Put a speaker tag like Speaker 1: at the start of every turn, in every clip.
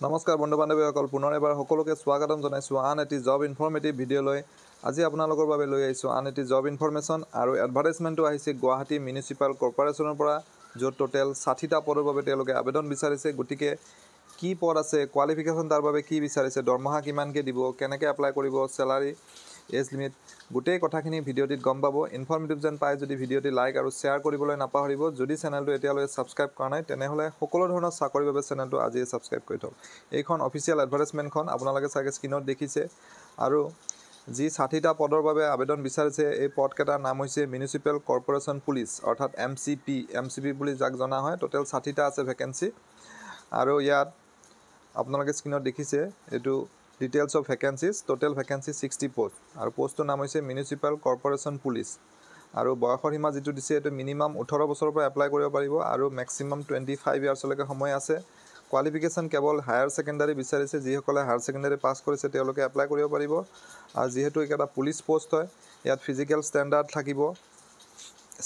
Speaker 1: নমস্কাৰ বন্ধু বান্ধৱীসকল পুনৰ এবাৰ সকলোকে স্বাগতম জনাইছোঁ আন এটি জব ইনফৰ্মেটিভ ভিডিঅ'লৈ। আজি আপোনালোকৰ বাবে লৈ আহিছোঁ আন এটি জব ইনফৰমেশ্যন আৰু এডভাৰটাইজমেণ্টটো আহিছে গুৱাহাটী মিউনিচিপাল কৰ্পৰেশ্যনৰ পৰা, য'ত টোটেল 60টা পদৰ বাবে তেওঁলোকে আবেদন বিচাৰিছে। গতিকে কি পদ আছে, কোৱালিফিকেশ্যন তাৰ বাবে কি বিচাৰিছে, দৰমহা কিমানকৈ দিব, কেনেকৈ এপ্লাই কৰিব, চেলাৰী, এজ লিমিট, গোটেই কথাখিনি ভিডিঅ'টিত গম পাব। ইনফৰ্মেটিভ যেন পায় যদি ভিডিঅ'টি লাইক আৰু শ্বেয়াৰ কৰিবলৈ নাপাহৰিব। যদি চেনেলটো এতিয়ালৈকে ছাবস্ক্ৰাইব কৰা নাই তেনেহ'লে সকলো ধৰণৰ চাকৰিৰ বাবে চেনেলটো আজিয়ে ছাবস্ক্ৰাইব কৰি থওক। এইখন অফিচিয়েল এডভাৰটাইজমেণ্টখন আপোনালোকে চাগে স্ক্ৰীনত দেখিছে। আৰু যি 60টা পদৰ বাবে আবেদন বিচাৰিছে, এই পদকেইটাৰ নাম হৈছে মিউনিচিপেল কৰ্পৰেশ্যন পুলিচ, অৰ্থাৎ MCP বুলি যাক জনা হয়। টোটেল 60টা আছে ভেকেঞ্চি। আৰু ইয়াত আপোনালোকে স্ক্ৰীনত দেখিছে এইটো details of vacancies. Total vacancy 60 post আৰু পোষ্টটোৰ নাম হৈছে মিউনিচিপেল কৰ্পৰেশ্যন পুলিচ। আৰু বয়সৰ সীমা যিটো দিছে এইটো মিনিমাম 18 বছৰৰ পৰা এপ্লাই কৰিব পাৰিব আৰু মেক্সিমাম 25 ইয়াৰ্ছলৈকে সময় আছে। কোৱালিফিকেশ্যন কেৱল হায়াৰ ছেকেণ্ডাৰী বিচাৰিছে। যিসকলে হায়াৰ ছেকেণ্ডাৰী পাছ কৰিছে তেওঁলোকে এপ্লাই কৰিব পাৰিব। আৰু যিহেতু এটা পুলিচ পোষ্ট হয়, ইয়াত ফিজিকেল ষ্টেণ্ডাৰ্ড থাকিব,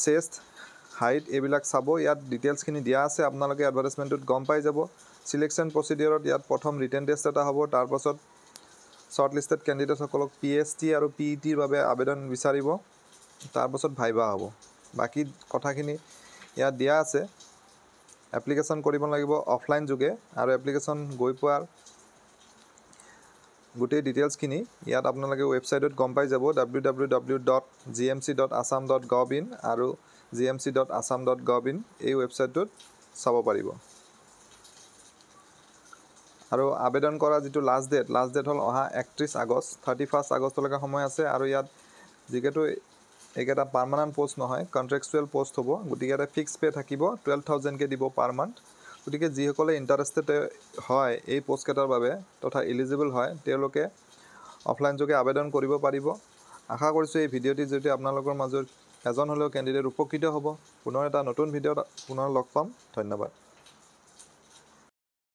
Speaker 1: চেষ্ট, হাইট এইবিলাক চাব। ইয়াত ডিটেইলছখিনি দিয়া আছে, আপোনালোকে এডভাৰটাইজমেণ্টটোত গম পাই যাব। চিলেকশ্যন প্ৰচিডিউৰত ইয়াত প্ৰথম ৰিটেন টেষ্ট এটা হ'ব, তাৰপাছত শ্বৰ্ট লিষ্টেড কেণ্ডিডেটসকলক PST আৰু PETৰ বাবে আবেদন বিচাৰিব, তাৰপাছত ভাইভা হ'ব। বাকী কথাখিনি ইয়াত দিয়া আছে। এপ্লিকেশ্যন কৰিব লাগিব অফলাইন যোগে আৰু এপ্লিকেশ্যন গৈ পোৱাৰ গোটেই ডিটেইলছখিনি ইয়াত আপোনালোকে ৱেবছাইটত গম পাই যাব, www.gmc.assam.gov.in আৰু gmc.assam.gov.in এই ৱেবছাইটটোত চাব পাৰিব। আৰু আবেদন কৰা যিটো লাষ্ট ডেট হ'ল অহা 31 আগষ্ট, 31 আগষ্টলৈকে সময় আছে। আৰু ইয়াত যিহেতু এইকেইটা পাৰ্মানেণ্ট পোষ্ট নহয়, কণ্ট্ৰেকচুৱেল পোষ্ট হ'ব, গতিকে এটা ফিক্স পে' থাকিব, 12,000কৈ দিব পাৰ মান্থ। গতিকে যিসকলে ইণ্টাৰেষ্টেড হয় এই পোষ্টকেইটাৰ বাবে তথা এলিজিবল হয়, তেওঁলোকে অফলাইন যোগে আবেদন কৰিব পাৰিব। আশা কৰিছোঁ এই ভিডিঅ'টিৰ জৰিয়তে আপোনালোকৰ মাজত এজন হ'লেও কেণ্ডিডেট উপকৃত হ'ব। পুনৰ এটা নতুন ভিডিঅ'ত পুনৰ লগ পাম। ধন্যবাদ।